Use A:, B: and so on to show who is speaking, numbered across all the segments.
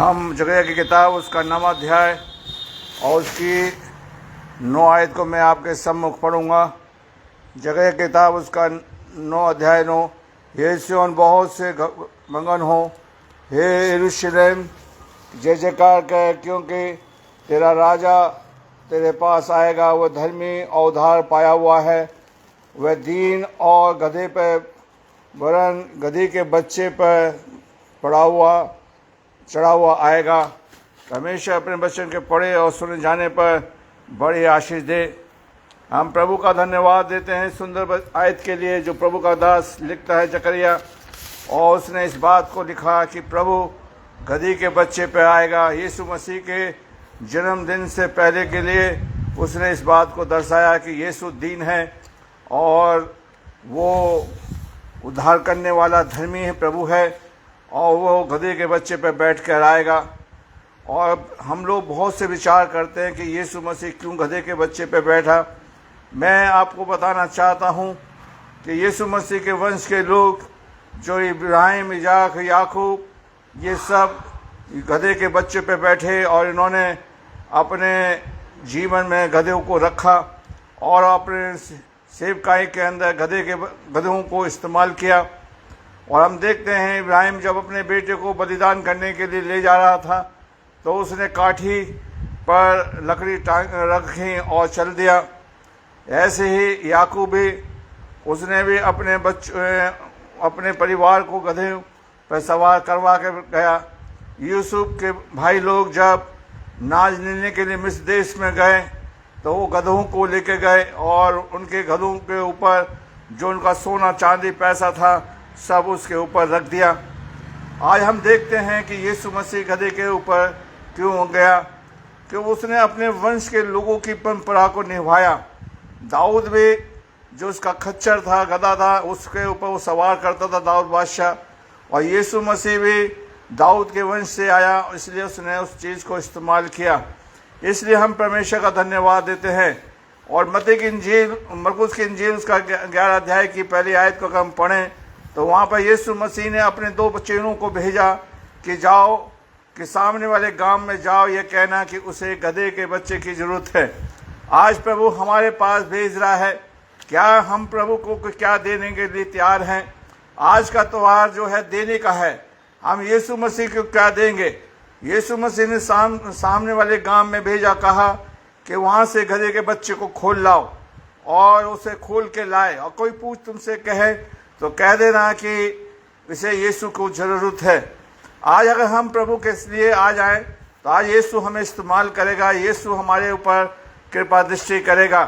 A: हम जकरिया की किताब उसका 9वां अध्याय और उसकी 9 आयत को मैं आपके सम्मुख पढ़ूंगा। जकरिया की किताब उसका 9 अध्याय 9। हे सिय्योन बहुत से मगन हो, हे यरूशलेम जय जयकार कह, क्योंकि तेरा राजा तेरे पास आएगा। वह धर्मी और उद्धार पाया हुआ है। वह दीन और गधे पर वरन गधी के बच्चे पर चढ़ा हुआ आएगा। हमेशा अपने वचन के पढ़े और सुने जाने पर बड़ी आशीष दे। हम प्रभु का धन्यवाद देते हैं सुंदर आयत के लिए जो प्रभु का दास लिखता है जकरिया, और उसने इस बात को लिखा कि प्रभु गधी के बच्चे पर आएगा। यीशु मसीह के जन्मदिन से पहले के लिए उसने इस बात को दर्शाया कि यीशु दीन है और वो उद्धार करने वाला धर्मी है, प्रभु है, और वो गधे के बच्चे पर बैठ कर आएगा। और हम लोग बहुत से विचार करते हैं कि यीशु मसीह क्यों गधे के बच्चे पर बैठा। मैं आपको बताना चाहता हूँ कि यीशु मसीह के वंश के लोग जो इब्राहिम, इजाक, याकूब, ये सब गधे के बच्चे पर बैठे और इन्होंने अपने जीवन में गधों को रखा और अपने सेवकाई के अंदर गधों को इस्तेमाल किया। और हम देखते हैं इब्राहिम जब अपने बेटे को बलिदान करने के लिए ले जा रहा था तो उसने काठी पर लकड़ी रखी और चल दिया। ऐसे ही याकूब भी, उसने भी अपने परिवार को गधे पर सवार करवा के गया। यूसुफ के भाई लोग जब नाज लेने के लिए मिस्र देश में गए तो वो गधों को लेके गए और उनके गधों के ऊपर जो उनका सोना चांदी पैसा था सब उसके ऊपर रख दिया। आज हम देखते हैं कि यीशु मसीह गधे के ऊपर क्यों गया, कि उसने अपने वंश के लोगों की परंपरा को निभाया। दाऊद भी जो उसका खच्चर था, गधा था, उसके ऊपर वो सवार करता था, दाऊद बादशाह। और यीशु मसीह भी दाऊद के वंश से आया, इसलिए उसने उस चीज़ को इस्तेमाल किया। इसलिए हम परमेश्वर का धन्यवाद देते हैं। और मत्ती की इंजील, मरकुस की इंजील उसका 11 अध्याय की पहली आयत को अगर हम पढ़ें तो वहाँ पर यीशु मसीह ने अपने 2 चेलों को भेजा कि जाओ, कि सामने वाले गांव में जाओ, ये कहना कि उसे गधे के बच्चे की ज़रूरत है। आज प्रभु हमारे पास भेज रहा है। क्या हम प्रभु को क्या देने के लिए तैयार हैं? आज का त्यौहार जो है देने का है। हम यीशु मसीह को क्या देंगे? यीशु मसीह ने सामने वाले गांव में भेजा, कहा कि वहाँ से गधे के बच्चे को खोल लाओ, और उसे खोल के लाए। और कोई पूछ तुमसे कहे तो कह देना कि इसे यीशु को ज़रूरत है। आज अगर हम प्रभु के लिए आ जाएं तो आज यीशु हमें इस्तेमाल करेगा, यीशु हमारे ऊपर कृपा दृष्टि करेगा।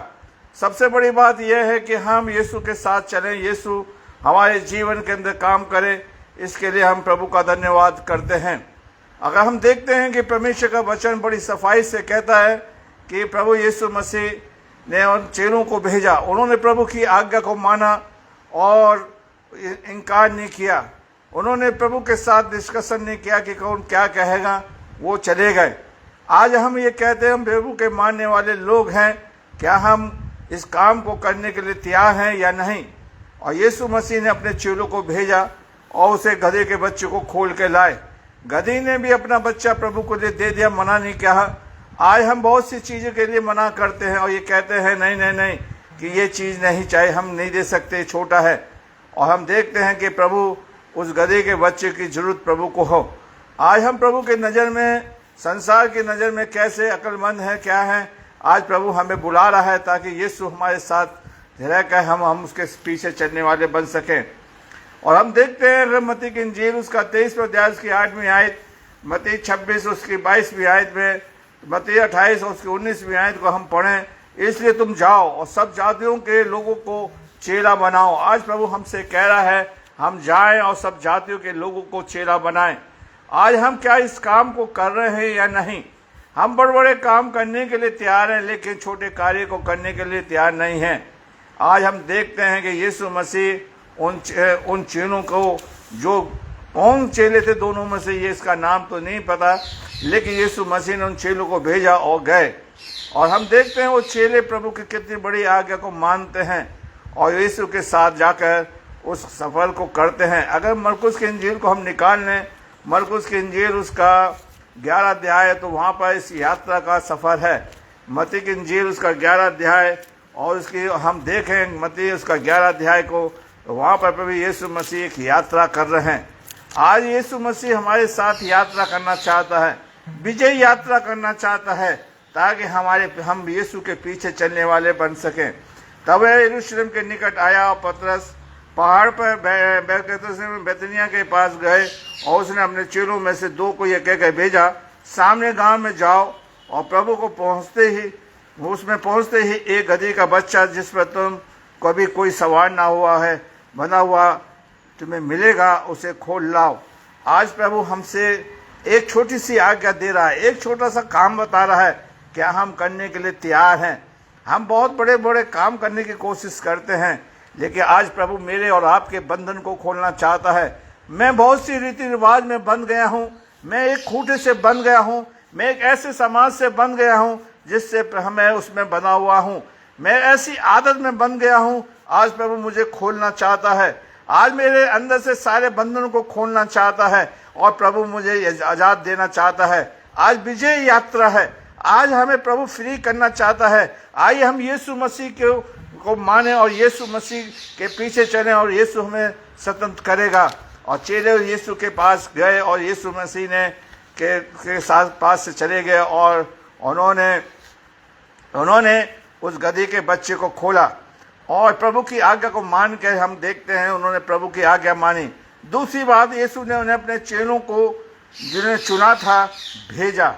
A: सबसे बड़ी बात यह है कि हम यीशु के साथ चलें, यीशु हमारे जीवन के अंदर काम करे। इसके लिए हम प्रभु का धन्यवाद करते हैं। अगर हम देखते हैं कि परमेश्वर का वचन बड़ी सफाई से कहता है कि प्रभु यीशु मसीह ने उन चेलों को भेजा, उन्होंने प्रभु की आज्ञा को माना और इनकार नहीं किया। उन्होंने प्रभु के साथ डिस्कशन नहीं किया कि कौन क्या कहेगा, वो चले गए। आज हम ये कहते हैं हम प्रभु के मानने वाले लोग हैं, क्या हम इस काम को करने के लिए तैयार हैं या नहीं? और यीशु मसीह ने अपने चेलों को भेजा और उसे गधे के बच्चे को खोल के लाए। गधी ने भी अपना बच्चा प्रभु को दे दिया, मना नहीं किया। आज हम बहुत सी चीज़ों के लिए मना करते हैं और ये कहते हैं नहीं नहीं नहीं कि ये चीज़ नहीं चाहिए, हम नहीं दे सकते, छोटा है। और हम देखते हैं कि प्रभु उस गधे के बच्चे की जरूरत प्रभु को हो। आज हम प्रभु के नज़र में, संसार की नज़र में कैसे अक्लमंद हैं, क्या हैं, आज प्रभु हमें बुला रहा है ताकि यीशु हमारे साथ रहकर हम उसके पीछे चलने वाले बन सकें। और हम देखते हैं मत्ती की इंजील उसका 23वां अध्याय उसकी 8वीं आयत, मत्ती 26 उसकी 22वीं आयत में, मत्ती 28 उसकी 19वीं आयत को हम पढ़ें, इसलिए तुम जाओ और सब जातियों के लोगों को चेला बनाओ। आज प्रभु हमसे कह रहा है हम जाएं और सब जातियों के लोगों को चेला बनाएं। आज हम क्या इस काम को कर रहे हैं या नहीं? हम बड़े बड़े काम करने के लिए तैयार हैं लेकिन छोटे कार्य को करने के लिए तैयार नहीं हैं। आज हम देखते हैं कि यीशु मसीह उन चेलों को, जो कौन चेले थे दोनों में से, ये इसका नाम तो नहीं पता, लेकिन यीशु मसीह ने उन चेलों को भेजा और गए। और हम देखते हैं वो चेले प्रभु की कितनी बड़ी आज्ञा को मानते हैं और यीशु के साथ जाकर उस सफ़र को करते हैं। अगर मरकुस की इंजील को हम निकाल लें, मरकुस की इंजील उसका 11 अध्याय, तो वहाँ पर इस यात्रा का सफ़र है। मत्ती की इंजील उसका 11 अध्याय, और उसकी हम देखें मत्ती उसका 11 अध्याय को, तो वहाँ पर प्रभु यीशु मसीह एक यात्रा कर रहे हैं। आज यीशु मसीह हमारे साथ यात्रा करना चाहता है, विजय यात्रा करना चाहता है, ताकि हम यीशु के पीछे चलने वाले बन सकें। तब वह यरूशलेम के निकट आया और पतरस पहाड़ पर बैतनिय्याह के पास गए, और उसने अपने चेलों में से 2 को यह कहकर भेजा, सामने गांव में जाओ, और प्रभु को उसमें पहुंचते ही एक गदही का बच्चा जिस पर तुम कभी कोई सवार ना हुआ है बना हुआ तुम्हें मिलेगा, उसे खोल लाओ। आज प्रभु हमसे एक छोटी सी आज्ञा दे रहा है, एक छोटा सा काम बता रहा है, क्या हम करने के लिए तैयार हैं? हम बहुत बड़े बड़े काम करने की कोशिश करते हैं, लेकिन आज प्रभु मेरे और आपके बंधन को खोलना चाहता है। मैं बहुत सी रीति रिवाज में बंध गया हूँ, मैं एक खूंटे से बंध गया हूँ, मैं एक ऐसे समाज से बंध गया हूँ जिससे मैं उसमें बना हुआ हूँ, मैं ऐसी आदत में बंध गया हूँ। आज प्रभु मुझे खोलना चाहता है, आज मेरे अंदर से सारे बंधनों को खोलना चाहता है, और प्रभु मुझे आजाद देना चाहता है। आज विजय यात्रा है, आज हमें प्रभु फ्री करना चाहता है। आइए हम यीशु मसीह को माने और यीशु मसीह के पीछे चलें, और यीशु हमें स्वतंत्र करेगा। और चेले यीशु के पास गए, और यीशु मसीह ने के साथ पास से चले गए, और उन्होंने उस गधी के बच्चे को खोला, और प्रभु की आज्ञा को मान के हम देखते हैं उन्होंने प्रभु की आज्ञा मानी। दूसरी बात, यीशु ने उन्हें अपने चेलों को जिन्हें चुना था भेजा।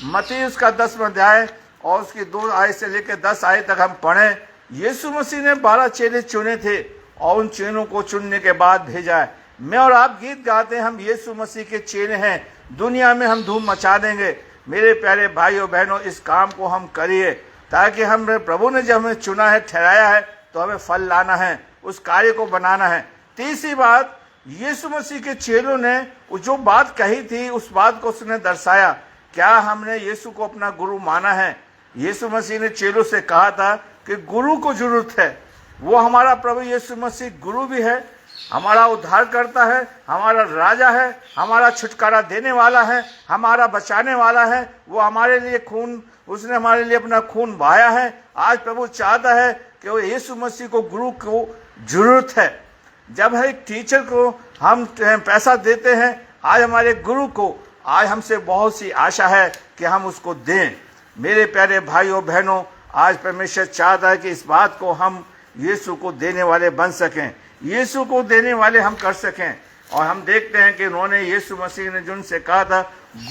A: मत्ती उसका 10वां अध्याय और उसकी 2 आयत से लेकर 10 आयत तक हम पढ़ें। यीशु मसीह ने 12 चेले चुने थे, और उन चेलों को चुनने के बाद भेजा है। मैं और आप गीत गाते हैं, हम यीशु मसीह के चेले हैं, दुनिया में हम धूम मचा देंगे। मेरे प्यारे भाइयों बहनों, इस काम को हम करिए, ताकि हम प्रभु ने जब हमें चुना है, ठहराया है, तो हमें फल लाना है, उस कार्य को बनाना है। तीसरी बात, यीशु मसीह के चेलों ने जो बात कही थी, उस बात को उसने दर्शाया। क्या हमने यीशु को अपना गुरु माना है? यीशु मसीह ने चेलों से कहा था कि गुरु को जरूरत है। वो हमारा प्रभु यीशु मसीह गुरु भी है, हमारा उद्धार करता है, हमारा राजा है, हमारा छुटकारा देने वाला है, हमारा बचाने वाला है। वो हमारे लिए उसने हमारे लिए अपना खून बहाया है। आज प्रभु चाहता है कि वो यीशु मसीह को गुरु को जरूरत है। जब एक टीचर को हम पैसा देते हैं, आज हमारे गुरु को आज हमसे बहुत सी आशा है कि हम उसको दें। मेरे प्यारे भाइयों बहनों, आज परमेश्वर चाहता है कि इस बात को हम यीशु को देने वाले बन सकें, यीशु को देने वाले हम कर सकें। और हम देखते हैं कि उन्होंने यीशु मसीह ने जिनसे कहा था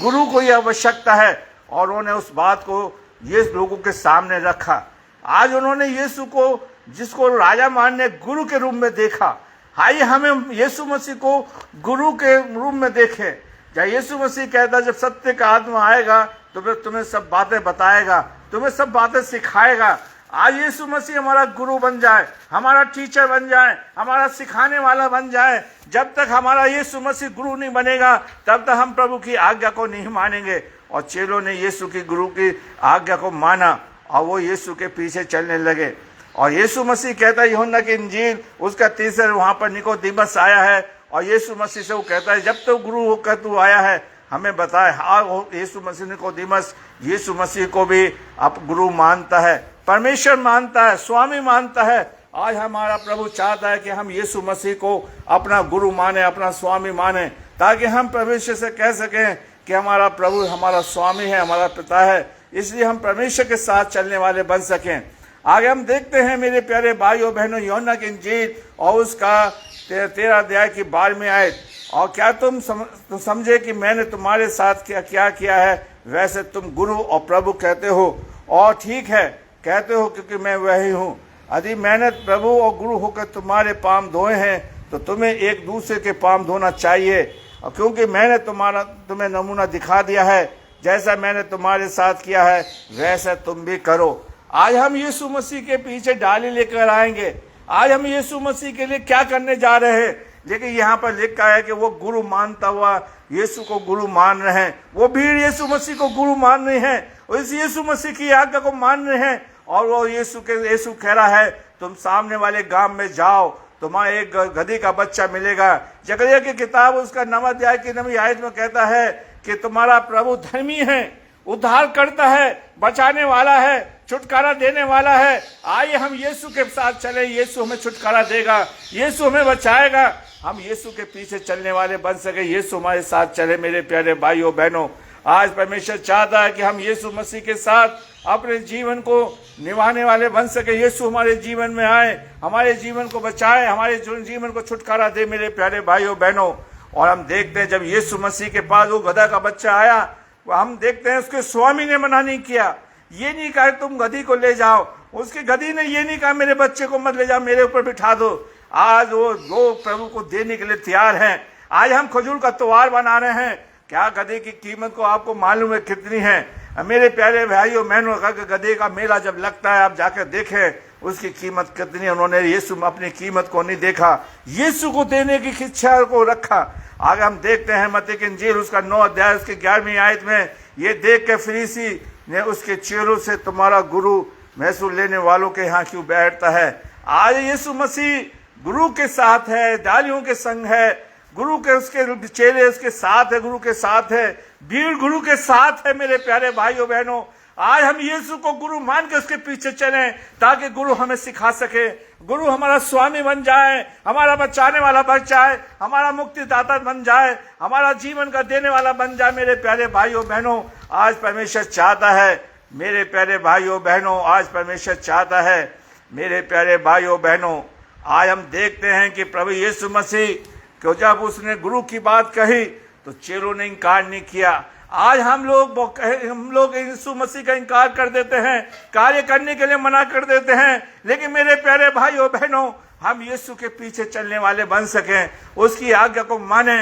A: गुरु को यह आवश्यकता है, और उन्होंने उस बात को ये लोगों के सामने रखा। आज उन्होंने यीशु को, जिसको राजा मानने गुरु के रूप में देखा, आइए हमें यीशु मसीह को गुरु के रूप में देखें। जब यीशु मसीह कहता जब सत्य का आत्मा आएगा तो फिर तुम्हें सब बातें बताएगा, तुम्हें सब बातें सिखाएगा। आज यीशु मसीह हमारा गुरु बन जाए, हमारा टीचर बन जाए, हमारा सिखाने वाला बन जाए। जब तक हमारा यीशु मसीह गुरु नहीं बनेगा, तब तक हम प्रभु की आज्ञा को नहीं मानेंगे। और चेलों ने यीशु की गुरु की आज्ञा को माना, और वो यीशु के पीछे चलने लगे। और यीशु मसीह कहता है यूहन्ना की इंजील उसका 3 वहाँ पर निकोदेमस आया है, और यीशु मसीह से वो कहता है जब तो गुरु होकर तू आया है हमें बताए। हाँ, यीशु मसीह निकोदेमस यीशु मसीह को भी अब गुरु मानता है, परमेश्वर मानता है, स्वामी मानता है। आज हमारा प्रभु चाहता है कि हम यीशु मसीह को अपना गुरु माने, अपना स्वामी माने, ताकि हम परमेश्वर से कह सकें कि हमारा प्रभु हमारा स्वामी है, हमारा पिता है। इसलिए हम परमेश्वर के साथ चलने वाले बन सकें। आगे हम देखते हैं मेरे प्यारे भाइयों बहनों, यूहन्ना की इंजील और उसका 13 अध्याय की 12वीं आयत। और क्या तुम समझे कि मैंने तुम्हारे साथ क्या किया है, वैसे तुम गुरु और प्रभु कहते हो, और ठीक है कहते हो, क्योंकि मैं वही हूँ। यदि मैंने प्रभु और गुरु होकर तुम्हारे पाँव धोए हैं, तो तुम्हें एक दूसरे के पाँव धोना चाहिए। और क्योंकि मैंने तुम्हें नमूना दिखा दिया है, जैसा मैंने तुम्हारे साथ किया है वैसा तुम भी करो। आज हम यीशु मसीह के पीछे डाली लेकर आएंगे। आज हम यीशु मसीह के लिए क्या करने जा रहे हैं, लेकिन यहाँ पर लिखा है कि वो गुरु मानता हुआ यीशु को गुरु मान रहे हैं। वो भीड़ यीशु मसीह को गुरु मान रही है, और इस यीशु मसीह की आज्ञा को मान रहे हैं। और वो यीशु कह रहा है तुम सामने वाले गांव में जाओ, तुम्हारे एक गधी का बच्चा मिलेगा। जकरिया की किताब उसका 9 अध्याय की 9वीं आयत में कहता है कि तुम्हारा प्रभु धर्मी है, उद्धार करता है, बचाने वाला है, छुटकारा देने वाला है। आइए हम यीशु के साथ चले, यीशु हमें छुटकारा देगा, यीशु हमें बचाएगा। हम यीशु के पीछे चलने वाले बन सके, यीशु हमारे साथ चले। मेरे प्यारे भाइयों बहनों, आज परमेश्वर चाहता है कि हम यीशु मसीह के साथ अपने जीवन को निभाने वाले बन सके। यीशु हमारे जीवन में आए, हमारे जीवन को बचाए, हमारे जीवन को छुटकारा दे। मेरे प्यारे भाइयों बहनों, और हम देखते हैं जब यीशु मसीह के पास वो गधा का बच्चा आया, हम देखते हैं उसके स्वामी ने मना नहीं किया। ये नहीं कहा तुम गधी को ले जाओ, उसकी गधी ने ये नहीं कहा मेरे बच्चे को मत ले जाओ, मेरे ऊपर बिठा दो। आज वो प्रभु को देने के लिए तैयार हैं। आज हम खजूर का त्योहार बना रहे हैं। क्या गधे की कीमत को आपको मालूम है कितनी है? मेरे प्यारे भाइयों बहनों, गधे का मेला जब लगता है, आप जाकर देखें उसकी कीमत कितनी है। उन्होंने यीशु में अपनी कीमत को नहीं देखा, यीशु को देने की इच्छा को रखा। आगे हम देखते हैं मत्ती की इंजील उसका 9 अध्याय उसके 11वीं आयत में, ये देख के फरीसी ने उसके चेलों से तुम्हारा गुरु महसूल लेने वालों के यहाँ क्यों बैठता है? आज यीशु मसीह गुरु के साथ है, डालियों के संग है, गुरु के उसके चेले उसके साथ है, गुरु के साथ है, भीड़ गुरु के साथ है। मेरे प्यारे भाइयों बहनों, आज हम यीशु को गुरु मान के उसके पीछे चलें ताकि गुरु हमें सिखा सके, गुरु हमारा स्वामी बन जाए, हमारा बचाने वाला बन जाए, हमारा मुक्तिदाता बन जाए, हमारा जीवन का देने वाला बन जाए। मेरे प्यारे भाइयों बहनों, आज परमेश्वर चाहता है, मेरे प्यारे भाइयों बहनों, आज परमेश्वर चाहता है, मेरे प्यारे भाइयों बहनों, आज हम देखते हैं कि प्रभु यीशु मसीह को जब उसने गुरु की बात कही तो चेलों ने इनकार नहीं किया। आज हम लोग यीशु मसीह का इनकार कर देते हैं, कार्य करने के लिए मना कर देते हैं। लेकिन मेरे प्यारे भाइयों बहनों, हम यीशु के पीछे चलने वाले बन सकें, उसकी आज्ञा को माने।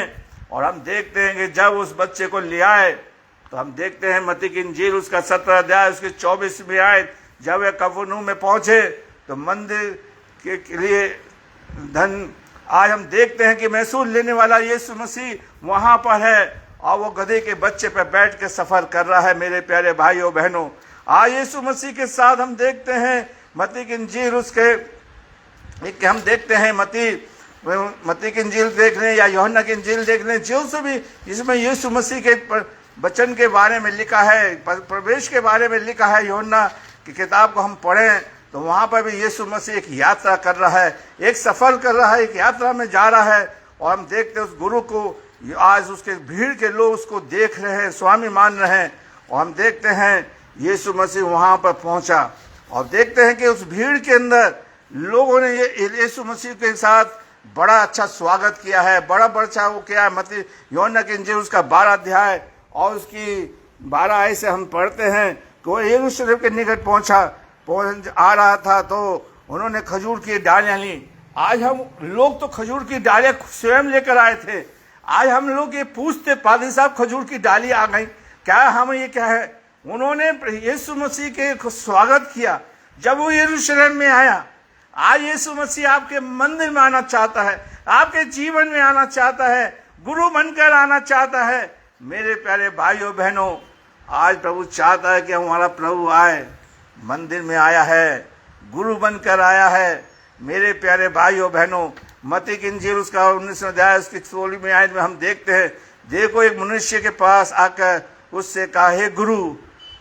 A: और हम देखते हैं कि जब उस बच्चे को ले आए तो हम देखते हैं मत्ती की इंजील उसका 17 अध्याय उसके 24वीं आयत, जब वे कफरनहूम में पहुंचे तो मंदिर के लिए धन, आज हम देखते हैं कि महसूल लेने वाला यीशु मसीह वहां पर है और वो गधे के बच्चे पर बैठ के सफर कर रहा है। मेरे प्यारे भाइयों बहनों, आज यीशु मसीह के साथ हम देखते हैं मत्ती की इंजील उसके एक हम देखते हैं मत्ती की इंजील देख लें या यूहन्ना की इंजील देख लें, जो से भी जिसमें यीशु मसीह के वचन के बारे में लिखा है, प्रवेश के बारे में लिखा है, यूहन्ना की किताब को हम पढ़ें तो वहां पर भी यीशु मसीह एक यात्रा कर रहा है, एक सफर कर रहा है, एक यात्रा में जा रहा है। और हम देखते हैं उस गुरु को, आज उसके भीड़ के लोग उसको देख रहे हैं, स्वामी मान रहे हैं। और हम देखते हैं यीशु मसीह वहां पर पहुंचा और देखते हैं कि उस भीड़ के अंदर लोगों ने यीशु मसीह के साथ बड़ा अच्छा स्वागत किया है, बड़ा अच्छा वो किया है। मत्ती यूहन्ना की इंजील उसका 12 अध्याय और उसकी 12 आयत से हम पढ़ते हैं कि वो यरूशलेम के निकट आ रहा था तो उन्होंने खजूर की डालियां ली। आज हम लोग तो खजूर की डालियां स्वयं लेकर आए थे। आज हम लोग ये पूछते, पादरी साहब खजूर की डाली आ गई, क्या हम ये क्या है? उन्होंने यीशु मसीह के स्वागत किया जब वो यरूशलेम में आया। आज यीशु मसीह आपके मंदिर में आना चाहता है, आपके जीवन में आना चाहता है, गुरु बनकर आना चाहता है। मेरे प्यारे भाइयों बहनों, आज प्रभु चाहता है कि हमारा प्रभु आए, मंदिर में आया है, गुरु बनकर आया है। मेरे प्यारे भाइयों बहनों, मत्ती की इंजील उसका 19 अध्याय उसकी 16वीं आयत में हम देखते हैं, देखो एक मनुष्य के पास आकर उससे कहा, हे गुरु,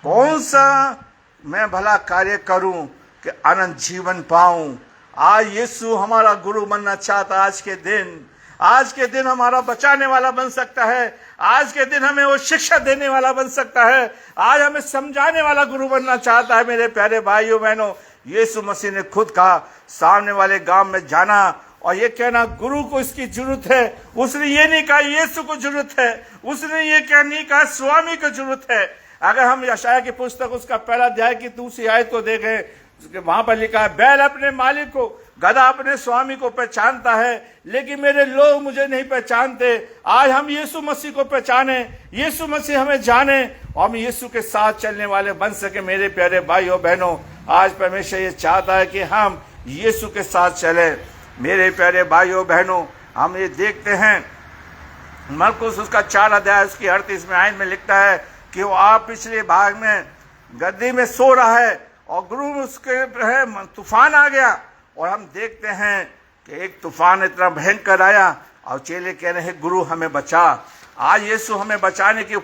A: कौन सा मैं भला कार्य करूं कि अनंत जीवन पाऊं? आज यीशु हमारा गुरु बनना चाहता। आज के दिन हमारा बचाने वाला बन सकता है। आज के दिन हमें वो शिक्षा देने वाला बन सकता है। आज हमें समझाने वाला गुरु बनना चाहता है। मेरे प्यारे भाइयों बहनों, यीशु मसीह ने खुद कहा, सामने वाले गांव में जाना और ये कहना गुरु को इसकी जरूरत है। उसने ये नहीं कहा यीशु को जरूरत है, उसने ये क्या नहीं कहा स्वामी को जरूरत है। अगर हम यशाया की पुस्तक उसका 1 अध्याय की 2 आयत को देखें, वहां पर लिखा है, बैल अपने मालिक को, गधा अपने स्वामी को पहचानता है, लेकिन मेरे लोग मुझे नहीं पहचानते। आज हम यीशु मसीह को पहचाने, यीशु मसीह हमें जाने और हम यीशु के साथ चलने वाले बन सके। मेरे प्यारे भाइयों बहनों, आज परमेश्वर ये चाहता है कि हम यीशु के साथ चलें। मेरे प्यारे भाइयों बहनों, हम ये देखते हैं मरकुस उसका 4 अध्याय उसकी 38वें आयत में लिखता है कि वो आप पिछले भाग में गद्दी में सो रहा है और गुरु उसके तूफान आ गया। और हम देखते हैं कि एक तूफान इतना भयंकर आया और चेले कह रहे हैं गुरु हमें बचा। आज यीशु हमें बचाने की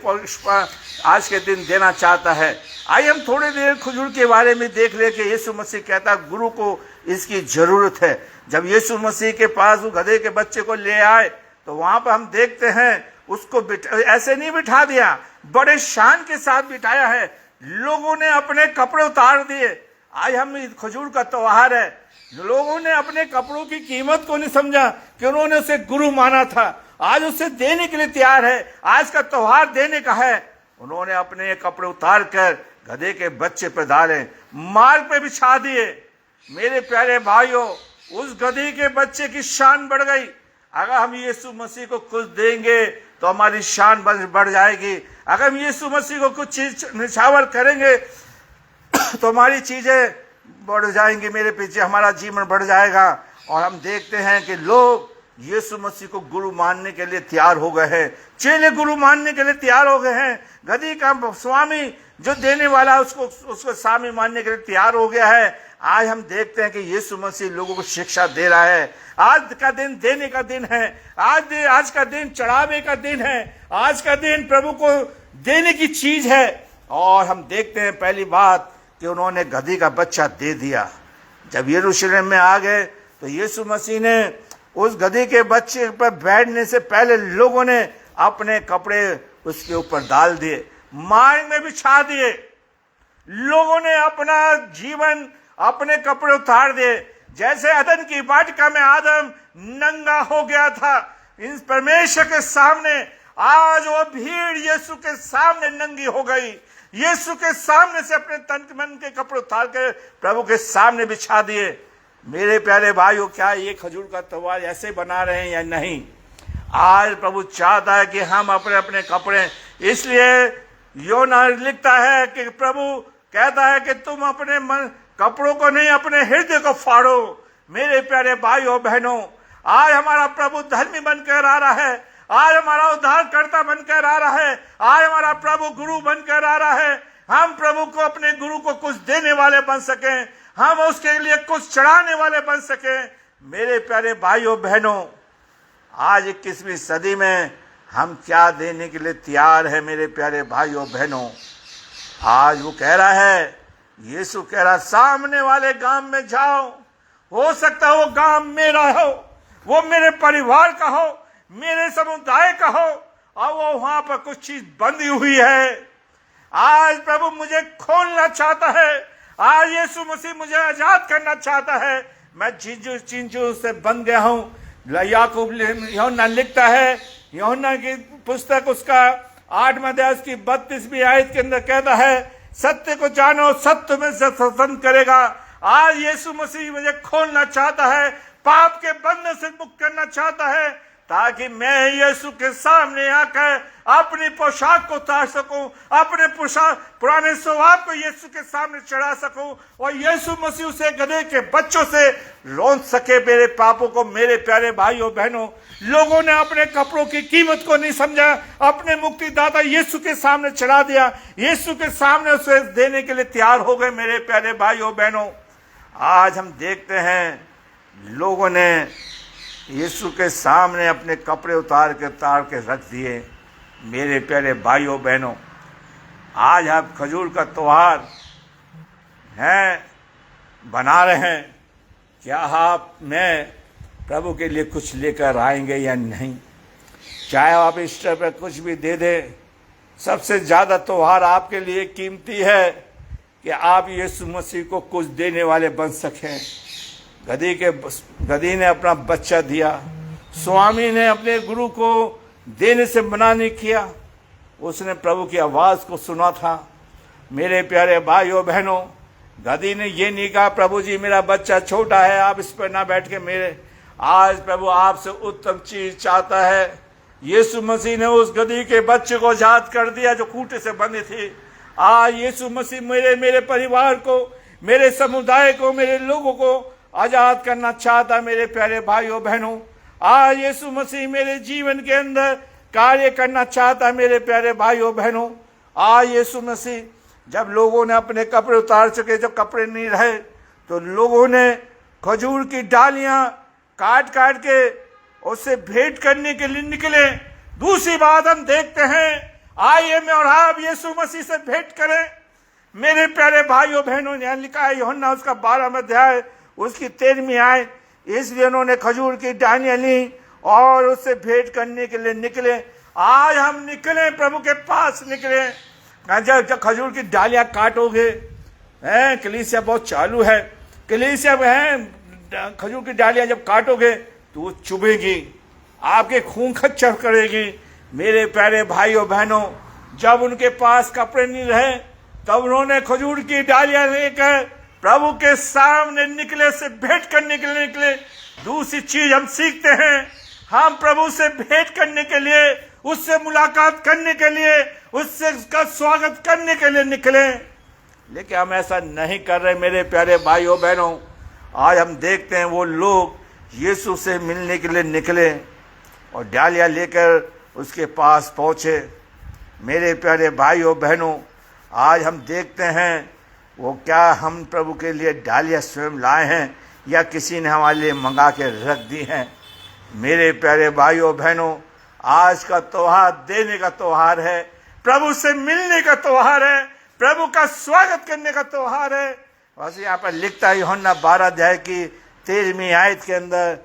A: आज के दिन देना चाहता है। आइए हम थोड़ी देर खजूर के बारे में देख ले कि यीशु मसीह कहता है गुरु को इसकी जरूरत है। जब यीशु मसीह के पास वो गधे के बच्चे को ले आए तो वहां पर हम देखते हैं उसको ऐसे नहीं बिठा दिया, बड़े शान के साथ बिठाया है। लोगों ने अपने कपड़े उतार दिए। आज हम खजूर का त्योहार है, लोगों ने अपने कपड़ों की कीमत को नहीं समझा कि उन्होंने उसे गुरु माना था, आज उसे देने के लिए तैयार है। आज का त्योहार देने का है। उन्होंने अपने कपड़े उतार कर गधे के बच्चे पर डाले, मार्ग पे बिछा दिए। मेरे प्यारे भाइयों, उस गधे के बच्चे की शान बढ़ गई। अगर हम यीशु मसीह को कुछ देंगे तो हमारी शान बढ़ जाएगी। अगर हम यीशु मसीह को कुछ चीज निछावर करेंगे तो हमारी चीजें बढ़ जाएंगी, मेरे पीछे हमारा जीवन बढ़ जाएगा। और हम देखते हैं कि लोग यीशु मसीह को गुरु मानने के लिए तैयार हो गए हैं, चेले गुरु मानने के लिए तैयार हो गए हैं। गधी का स्वामी जो देने वाला उसको स्वामी मानने के लिए तैयार हो गया है। आज हम देखते हैं कि यीशु मसीह लोगों को शिक्षा दे रहा है। आज का दिन देने का दिन है, आज का दिन चढ़ावे का दिन है, आज का दिन प्रभु को देने की चीज है। और हम देखते हैं पहली बात कि उन्होंने गधी का बच्चा दे दिया। जब यरूशलेम में आ गए तो यीशु मसीह ने उस गधी के बच्चे पर बैठने से पहले लोगों ने अपने कपड़े उसके ऊपर डाल दिए, मार्ग में बिछा दिए। लोगों ने अपना जीवन, अपने कपड़े उतार दिए। जैसे अदन की वाटिका में आदम नंगा हो गया था इन परमेश्वर के सामने, आज वो भीड़ यीशु के सामने नंगी हो गई। यीशु के सामने से अपने तन मन के कपड़े उतार कर प्रभु के सामने बिछा दिए। मेरे प्यारे भाइयों, क्या ये खजूर का त्योहार ऐसे बना रहे हैं या नहीं? आज प्रभु चाहता है कि हम अपने अपने कपड़े, इसलिए योना लिखता है कि प्रभु कहता है कि तुम अपने मन कपड़ों को नहीं, अपने हृदय को फाड़ो। मेरे प्यारे भाइयों बहनों, आज हमारा प्रभु धर्मी बनकर आ रहा है, आज हमारा उद्धारकर्ता बनकर आ रहा है, आज हमारा प्रभु गुरु बनकर आ रहा है। हम प्रभु को, अपने गुरु को कुछ देने वाले बन सके, हम उसके लिए कुछ चढ़ाने वाले बन सके। मेरे प्यारे भाइयों बहनों, आज 21वीं सदी में हम क्या देने के लिए तैयार है? मेरे प्यारे भाइयों बहनों, आज वो कह रहा है, यीशु कह रहा, सामने वाले गांव में जाओ। हो सकता है वो गांव मेरा हो, वो मेरे परिवार का हो, मेरे समुदाय का हो, और वो वहां पर कुछ चीज बंधी हुई है। आज प्रभु मुझे खोलना चाहता है, आज यीशु मसीह मुझे आजाद करना चाहता है। मैं चीजों से बंध गया हूं। याकूब यूहन्ना लिखता है, यूहन्ना की पुस्तक उसका 8वां अध्याय की 32वीं आयत के अंदर कहता है, सत्य को जानो, सत्य में से स्वतंत्र करेगा। आज यीशु मसीह मुझे खोलना चाहता है, पाप के बंधन से मुक्त करना चाहता है, ताकि मैं यीशु के सामने आकर अपनी पोशाक को उतार सकूं, अपने पुराने स्वभाव को यीशु के सामने चढ़ा सकूं, और यीशु मसीह उसे गधे के बच्चों से रोक सके मेरे पापों को। मेरे प्यारे भाइयों बहनों, लोगों ने अपने कपड़ों की कीमत को नहीं समझा, अपने मुक्तिदाता यीशु के सामने चढ़ा दिया, यीशु के सामने उसे देने के लिए तैयार हो गए। मेरे प्यारे भाइयों बहनों, आज हम देखते हैं लोगों ने यीशु के सामने अपने कपड़े उतार के रख दिए। मेरे प्यारे भाइयों बहनों, आज आप खजूर का त्योहार है बना रहे हैं, क्या आप मैं प्रभु के लिए कुछ लेकर आएंगे या नहीं? चाहे आप ईस्टर पर कुछ भी दे दें, सबसे ज्यादा त्योहार आपके लिए कीमती है कि आप यीशु मसीह को कुछ देने वाले बन सकें। गधी ने अपना बच्चा दिया, स्वामी ने अपने गुरु को देने से मना नहीं किया, उसने प्रभु की आवाज को सुना था। मेरे प्यारे भाइयों बहनों, गधी ने ये नहीं कहा प्रभु जी मेरा बच्चा छोटा है, आप इस पर ना बैठ के मेरे। आज प्रभु आपसे उत्तम चीज चाहता है। यीशु मसीह ने उस गधी के बच्चे को आजाद कर दिया जो खूंटे से बंधी थी। आज यीशु मसीह मेरे परिवार को, मेरे समुदाय को, मेरे लोगों को आजाद करना चाहता। मेरे प्यारे भाइयों बहनों, आज यीशु मसीह मेरे जीवन के अंदर कार्य करना चाहता। मेरे प्यारे भाइयों बहनों, आज यीशु मसीह, जब लोगों ने अपने कपड़े उतार चुके, जब कपड़े नहीं रहे, तो लोगों ने खजूर की डालियां काट काट के उससे भेंट करने के लिए निकले। दूसरी बात हम देखते हैं, आइए मैं और आप यीशु मसीह से भेंट करें। मेरे प्यारे भाइयों बहनों, यहाँ लिखा है यूहन्ना उसका 12वां अध्याय उसकी 13वीं आयत, इसलिए उन्होंने खजूर की डालियां ली और उससे भेंट करने के लिए निकले। आज हम निकले, प्रभु के पास निकले। जब खजूर की डालियां काटोगे, कलीसिया बहुत चालू है, कलीसिया है, खजूर की डालियां जब काटोगे तो वो चुभेगी, आपके खून खच्चर करेगी। मेरे प्यारे भाइयों बहनों, जब उनके पास कपड़े नहीं रहे तब उन्होंने खजूर की डालियां लेकर प्रभु के सामने निकले, से भेंट करने के लिए निकले। दूसरी चीज हम सीखते हैं, हम प्रभु से भेंट करने के लिए, उससे मुलाकात करने के लिए, उससे उसका स्वागत करने के लिए निकले, लेकिन हम ऐसा नहीं कर रहे। मेरे प्यारे भाइयों बहनों, आज हम देखते हैं वो लोग यीशु से मिलने के लिए निकले और डालियां लेकर उसके पास पहुंचे। मेरे प्यारे भाइयों बहनों, आज हम देखते हैं वो क्या हम प्रभु के लिए डालियां स्वयं लाए हैं या किसी ने हमारे लिए मंगा के रख दी हैं। मेरे प्यारे भाइयों बहनों, आज का त्योहार देने का त्योहार है, प्रभु से मिलने का त्योहार है, प्रभु का स्वागत करने का त्योहार है। बस यहाँ पर लिखता है यूहन्ना 12 अध्याय की 13वीं आयत के अंदर,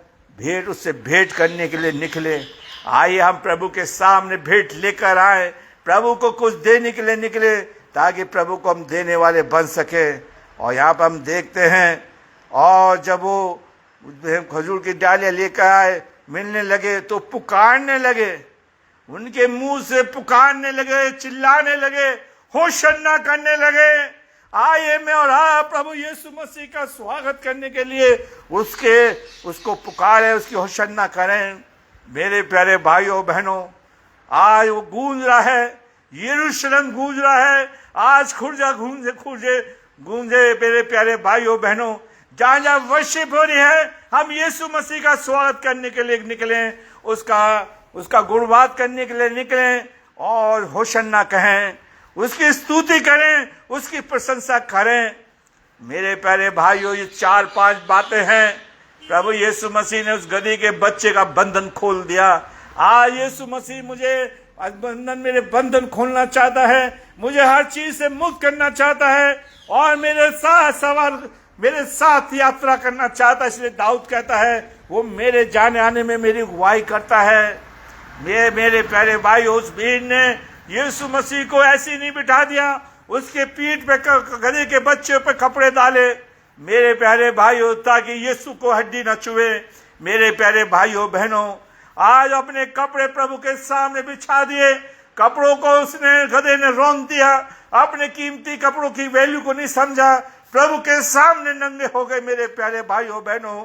A: उससे भेंट करने के लिए निकले। आइए हम प्रभु के सामने भेंट लेकर आए, प्रभु को कुछ देने के लिए निकले ताकि प्रभु को हम देने वाले बन सके। और यहाँ पर हम देखते हैं, और जब वो खजूर की डालियां लेकर आए, मिलने लगे तो पुकारने लगे, उनके मुंह से पुकारने लगे, चिल्लाने लगे, होशन्ना करने लगे। आइए मैं और आप प्रभु यीशु मसीह का स्वागत करने के लिए उसको पुकारें, उसकी होशन्ना करें। मेरे प्यारे भाइयों बहनों, आज वो गूंज रहा है, यरूशलेम गूंज रहा है, आज खुर्जा गूंजे। मेरे प्यारे भाइयों बहनों, जहाँ जहाँ वर्शिप हो रही है, हम यीशु मसीह का स्वागत करने के लिए निकले, उसका गुणवाद करने के लिए निकले और होशन्ना कहें, उसकी स्तुति करें, उसकी प्रशंसा करें। मेरे प्यारे भाइयों, ये 4-5 बातें हैं। प्रभु यीशु मसीह ने उस गदही के बच्चे का बंधन खोल दिया। आज यीशु मसीह मेरे बंधन खोलना चाहता है, मुझे हर चीज से मुक्त करना चाहता है और मेरे साथ यात्रा करना चाहता है। इसलिए दाऊद कहता है, वो मेरे जाने आने में मेरी अगुवाई करता है। मेरे प्यारे भाई, उस भीड़ ने यीशु मसीह को ऐसे नहीं बिठा दिया, उसके पीठ पे गधे के बच्चे पे कपड़े डाले। मेरे प्यारे भाइयों, ताकि यीशु को हड्डी न छुए। मेरे प्यारे भाइयों बहनों, आज अपने कपड़े प्रभु के सामने बिछा दिए, कपड़ों को गधे ने रौंद दिया, अपने कीमती कपड़ों की वैल्यू को नहीं समझा, प्रभु के सामने नंगे हो गए। मेरे प्यारे भाइयों बहनों,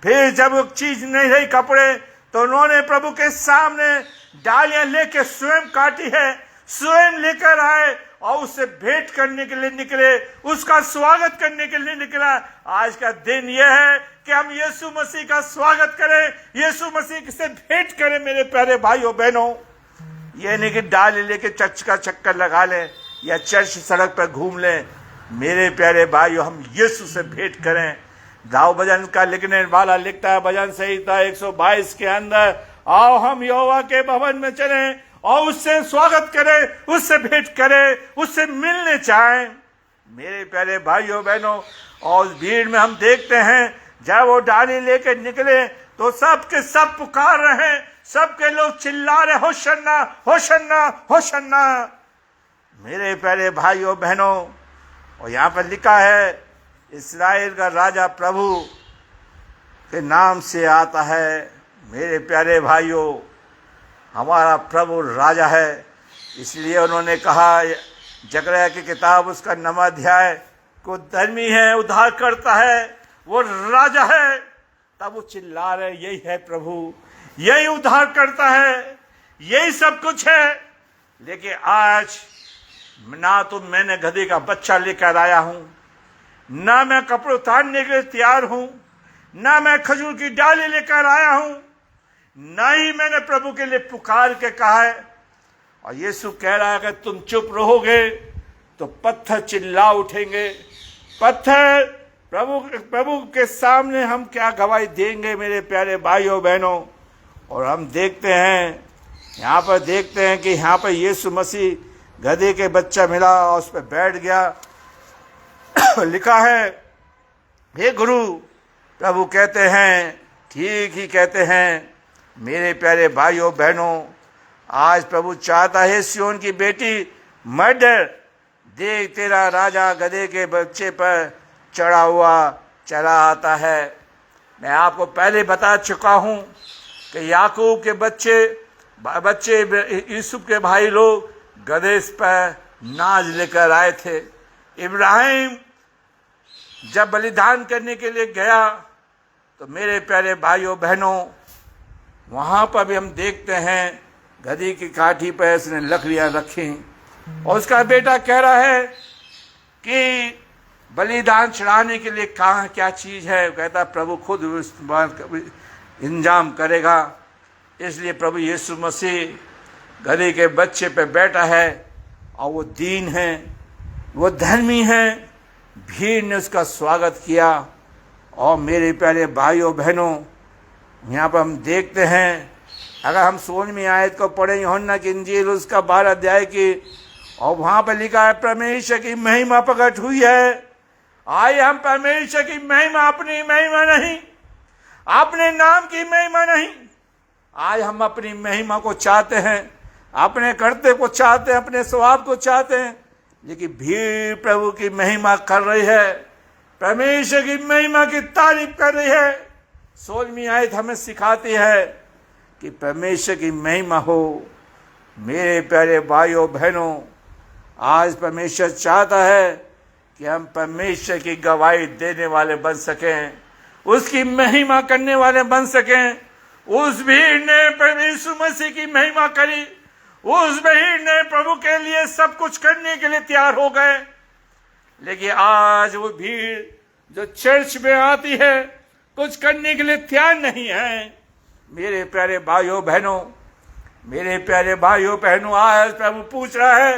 A: फिर जब चीज नहीं रही कपड़े, तो उन्होंने प्रभु के सामने डालियां लेके स्वयं काटी है, स्वयं लेकर आए और उससे भेंट करने के लिए निकले, उसका स्वागत करने के लिए निकला। आज का दिन यह है कि हम यीशु मसीह का स्वागत करें, यीशु मसीह से भेंट करें। मेरे प्यारे भाइयों बहनों, यह नहीं कि डाली लेके चर्च का चक्कर लगा लें या चर्च सड़क पर घूम लें। मेरे प्यारे भाइयों, हम यीशु से भेंट करें। दाऊ भजन का लिखने वाला लिखता है, भजन संहिता 122 के अंदर, आओ हम यहोवा के भवन में चलें और उससे स्वागत करें, उससे भेंट करें, उससे मिलने चाहें। मेरे प्यारे भाइयों बहनों, और उस भीड़ में हम देखते हैं, जब वो डाली लेके निकले तो सब के सब पुकार रहे हैं, सबके लोग चिल्ला रहे, होशन्ना होशन्ना होशन्ना। मेरे प्यारे भाइयों बहनों, और यहाँ पर लिखा है, इस्राएल का राजा प्रभु के नाम से आता है। मेरे प्यारे भाइयों, हमारा प्रभु राजा है। इसलिए उन्होंने कहा, जकरयाह की किताब उसका 9वां अध्याय, को धर्मी है, उद्धार करता है, वो राजा है। तब वो चिल्ला रहे, यही है प्रभु, यही उद्धार करता है, यही सब कुछ है। लेकिन आज ना तो मैंने गधे का बच्चा लेकर आया हूं, ना मैं कपड़े उतारने के लिए तैयार हूं, ना मैं खजूर की डाली लेकर आया हूं, ना ही मैंने प्रभु के लिए पुकार के कहा है। और यीशु कह रहा है कि तुम चुप रहोगे तो पत्थर चिल्ला उठेंगे। पत्थर प्रभु के सामने हम क्या गवाही देंगे। मेरे प्यारे भाइयों बहनों, और हम देखते हैं यहाँ पर देखते हैं कि यहाँ पर यीशु मसीह गधे के बच्चा मिला और उस पर बैठ गया। लिखा है, हे गुरु, प्रभु कहते हैं, ठीक ही कहते हैं। मेरे प्यारे भाइयों बहनों, आज प्रभु चाहता है सिय्योन की बेटी मत डर, देख तेरा राजा गधे के बच्चे पर चढ़ा हुआ चला आता है। मैं आपको पहले बता चुका हूँ कि याकूब के बच्चे यूसुफ के भाई लोग गधे पर नाज लेकर आए थे। इब्राहिम जब बलिदान करने के लिए गया तो मेरे प्यारे भाइयों बहनों, वहाँ पर भी हम देखते हैं गधी की काठी पर उसने लकड़ियाँ रखी और उसका बेटा कह रहा है कि बलिदान चढ़ाने के लिए कहाँ क्या चीज़ है। कहता प्रभु खुद इंतजाम करेगा। इसलिए प्रभु यीशु मसीह गधे के बच्चे पे बैठा है और वो दीन है, वो धर्मी है। भीड़ ने उसका स्वागत किया। और मेरे प्यारे भाइयों बहनों, यहाँ पर हम देखते हैं, अगर हम 16वीं आयत को पढ़ें यूहन्ना की इंजील उसका 12 अध्याय की, और वहाँ पर लिखा है परमेश्वर की महिमा प्रकट हुई है। आइए हम परमेश्वर की महिमा, अपनी महिमा नहीं, अपने नाम की महिमा नहीं, आज हम अपनी महिमा को चाहते हैं, अपने कर्तव्य को चाहते हैं, अपने स्वभाव को चाहते हैं। लेकिन भीड़ प्रभु की महिमा कर रही है, परमेश्वर की महिमा की तारीफ कर रही है। 16वीं आयत हमें सिखाती है कि परमेश्वर की महिमा हो। मेरे प्यारे भाइयों बहनों, आज परमेश्वर चाहता है कि हम परमेश्वर की गवाही देने वाले बन सकें, उसकी महिमा करने वाले बन सकें। उस भीड़ ने परमेश्वर मसीह की महिमा करी, उस भीड़ ने प्रभु के लिए सब कुछ करने के लिए तैयार हो गए। लेकिन आज वो भीड़ जो चर्च में आती है कुछ करने के लिए तैयार नहीं है। मेरे प्यारे भाइयों बहनों, मेरे प्यारे भाइयों बहनों, आज प्रभु पूछ रहा है,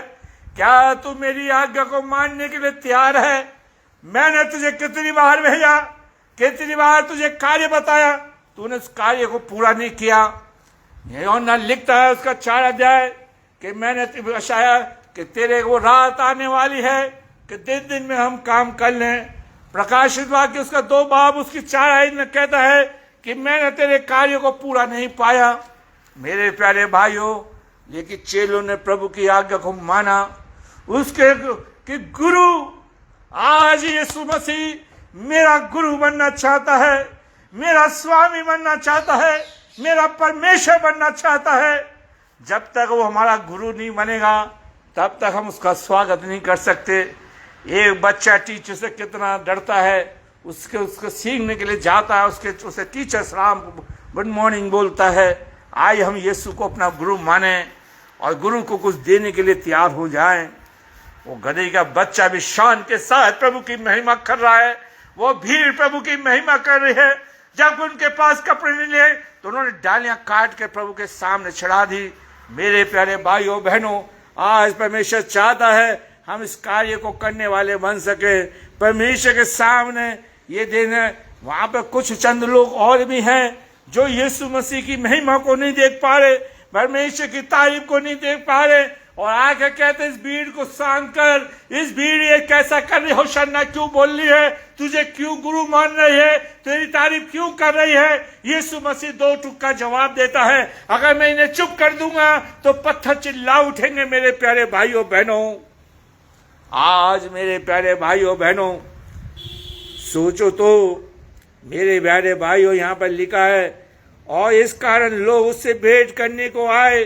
A: क्या तू मेरी आज्ञा को मानने के लिए तैयार है? मैंने तुझे कितनी बार भेजा, कितनी बार तुझे कार्य बताया, तूने उस कार्य को पूरा नहीं किया। यूहन्ना लिखता है उसका 4 अध्याय कि मैंने आशाया कि तेरे वो रात आने वाली है कि दिन दिन में हम काम कर लें। प्रकाशित वाक्य उसका 2 बाब उसकी 4 आयत में कहता है कि मैंने तेरे कार्य को पूरा नहीं पाया। मेरे प्यारे भाइयों, लेकिन चेलों ने प्रभु की आज्ञा को माना, उसके कि गुरु, आज यीशु मसीह मेरा गुरु बनना चाहता है, मेरा स्वामी बनना चाहता है, मेरा परमेश्वर बनना चाहता है। जब तक वो हमारा गुरु नहीं बनेगा तब तक हम उसका स्वागत नहीं कर सकते। एक बच्चा टीचर से कितना डरता है, उसको सीखने के लिए जाता है, उसे टीचर सलाम गुड मॉर्निंग बोलता है। आइए हम यीशु को अपना गुरु माने और गुरु को कुछ देने के लिए तैयार हो जाएं। वो गधे का बच्चा भी शान के साथ प्रभु की महिमा कर रहा है, वो भीड़ प्रभु की महिमा कर रही है। जब उनके पास कपड़े नहीं ले तो उन्होंने डालियां काट के प्रभु के सामने चढ़ा दी। मेरे प्यारे भाइयों बहनों, आज परमेश्वर चाहता है हम इस कार्य को करने वाले बन सके, परमेश्वर के सामने ये दिन है। वहां पर कुछ चंद लोग और भी हैं जो यीशु मसीह की महिमा को नहीं देख पा रहे, परमेश्वर की तारीफ को नहीं देख पा रहे, और आके कहते इस भीड़ को शांत कर, इस भीड़ ये कैसा कर रही हो, शन्ना क्यों बोल रही है, तुझे क्यों गुरु मान रही है, तेरी तारीफ क्यों कर रही है। यीशु मसीह 2 टूक का जवाब देता है, अगर मैं इन्हें चुप कर दूंगा तो पत्थर चिल्ला उठेंगे। मेरे प्यारे भाइयों बहनों, आज मेरे प्यारे भाइयों बहनों सोचो तो, मेरे प्यारे भाइयों, यहाँ पर लिखा है, और इस कारण लोग उससे भेंट करने को आए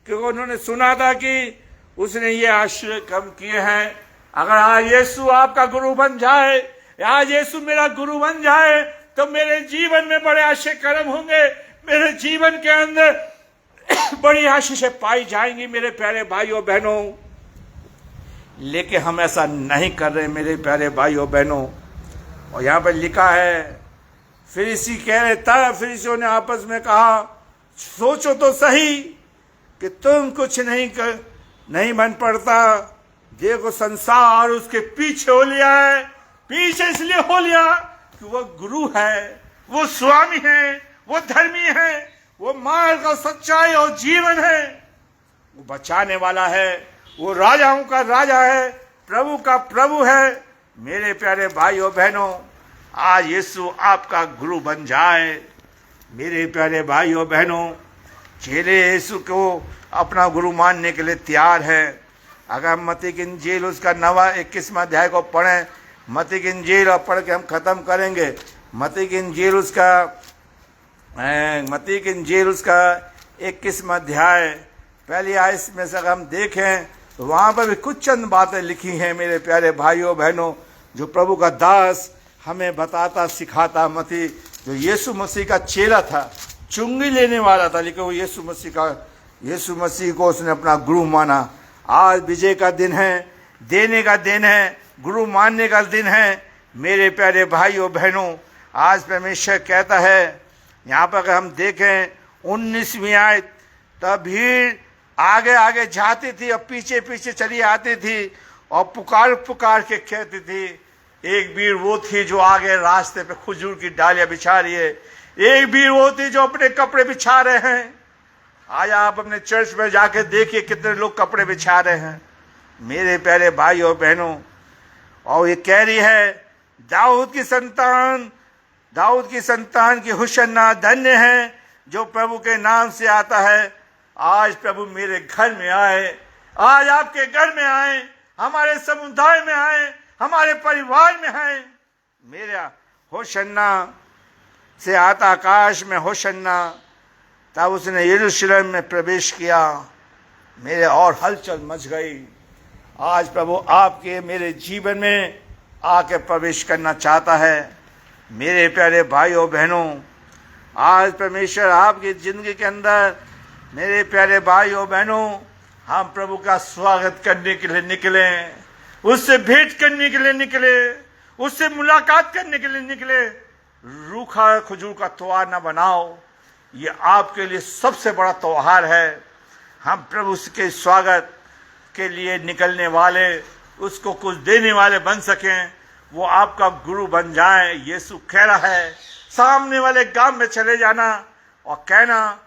A: क्योंकि उन्होंने सुना था कि उसने ये आश्चर्य काम किए हैं। अगर आज यीशु आपका गुरु बन जाए, आज यीशु मेरा गुरु बन जाए, तो मेरे जीवन में बड़े आश्चर्य कर्म होंगे, मेरे जीवन के अंदर बड़ी आशीषें पाई जाएंगी। मेरे प्यारे भाइयों बहनों, लेकिन हम ऐसा नहीं कर रहे मेरे प्यारे भाइयों बहनों। और यहाँ पर लिखा है, फरीसी कह रहे, तब फरीसियों ने आपस में कहा, सोचो तो सही कि तुम कुछ नहीं बन पड़ता। देखो संसार उसके पीछे हो लिया है, पीछे इसलिए हो लिया कि वो गुरु है, वो स्वामी है, वो धर्मी है, वो मार्ग और सच्चाई और जीवन है, वो बचाने वाला है, वो राजाओं का राजा है, प्रभु का प्रभु है। मेरे प्यारे भाइयों बहनों, आज यीशु आपका गुरु बन जाए। मेरे प्यारे भाइयों बहनों, चेले यीशु को अपना गुरु मानने के लिए तैयार है। अगर हम मत्ती की इंजील उसका 21वां अध्याय को पढ़ें, मत्ती की इंजील और पढ़ के हम खत्म करेंगे। मत्ती की इंजील उसका 21वां अध्याय पहली आयत में से अगर हम देखें तो वहाँ पर भी कुछ चंद बातें लिखी हैं मेरे प्यारे भाइयों बहनों, जो प्रभु का दास हमें बताता सिखाता। मत्ती जो यीशु मसीह का चेला था, चुंगी लेने वाला था, लेकिन वो यीशु मसीह को उसने अपना गुरु माना। आज विजय का दिन है, देने का दिन है, गुरु मानने का दिन है। मेरे प्यारे भाइयों बहनों, आज परमेश्वर कहता है, यहाँ पर अगर हम देखें 19वीं आयत, तब भीड़ आगे आगे जाती थी और पीछे पीछे चली आती थी और पुकार पुकार के कहती थी। एक भीड़ वो थी जो आगे रास्ते पे खजूर की डालियां बिछा रही है, एक भीड़ वो थी जो अपने कपड़े बिछा रहे हैं। आज आप अपने चर्च में जाके देखिए कितने लोग कपड़े बिछा रहे हैं मेरे प्यारे भाई और बहनों। और ये कह रही है, दाऊद की संतान की होशाना, धन्य है जो प्रभु के नाम से आता है। आज प्रभु मेरे घर में आए, आज आपके घर में आए, हमारे समुदाय में आए, हमारे परिवार में आए। मेरा होशन्ना से आता आकाश में होशन्ना, तब उसने यरूशलेम में प्रवेश किया। मेरे और हलचल मच गई। आज प्रभु आपके मेरे जीवन में आके प्रवेश करना चाहता है। मेरे प्यारे भाइयों बहनों, आज परमेश्वर आपकी जिंदगी के अंदर, मेरे प्यारे भाइयों बहनों, हम प्रभु का स्वागत करने के लिए निकले, उससे भेंट करने के लिए निकले, उससे मुलाकात करने के लिए निकले। रूखा खजूर का त्योहार न बनाओ, ये आपके लिए सबसे बड़ा त्योहार है। हम प्रभु के स्वागत के लिए निकलने वाले, उसको कुछ देने वाले बन सकें, वो आपका गुरु बन जाए। यीशु कह रहा है, सामने वाले गांव में चले जाना और कहना,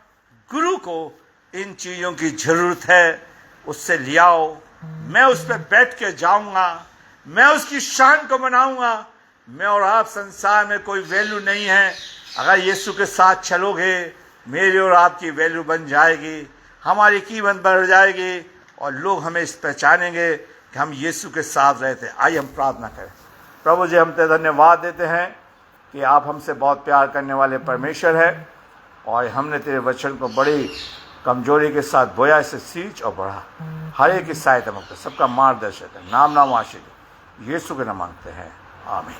A: गुरु को इन चीजों की जरूरत है, उससे लियाओ। मैं उस पर बैठ के जाऊंगा, मैं उसकी शान को बनाऊंगा। मैं और आप संसार में कोई वैल्यू नहीं है। अगर यीशु के साथ चलोगे, मेरी और आपकी वैल्यू बन जाएगी, हमारी कीमत बढ़ जाएगी और लोग हमें इस पहचानेंगे कि हम यीशु के साथ रहते। आइए हम प्रार्थना करें। प्रभु जी, हम तेरे धन्यवाद देते हैं कि आप हमसे बहुत प्यार करने वाले परमेश्वर है और हमने तेरे वचन को बड़ी कमजोरी के साथ बोया, इसे सींच और बढ़ा। हर एक की सहायता मांगते, सबका मार्गदर्शक है। नाम आशीष यीशु के नाम मांगते हैं, आमीन।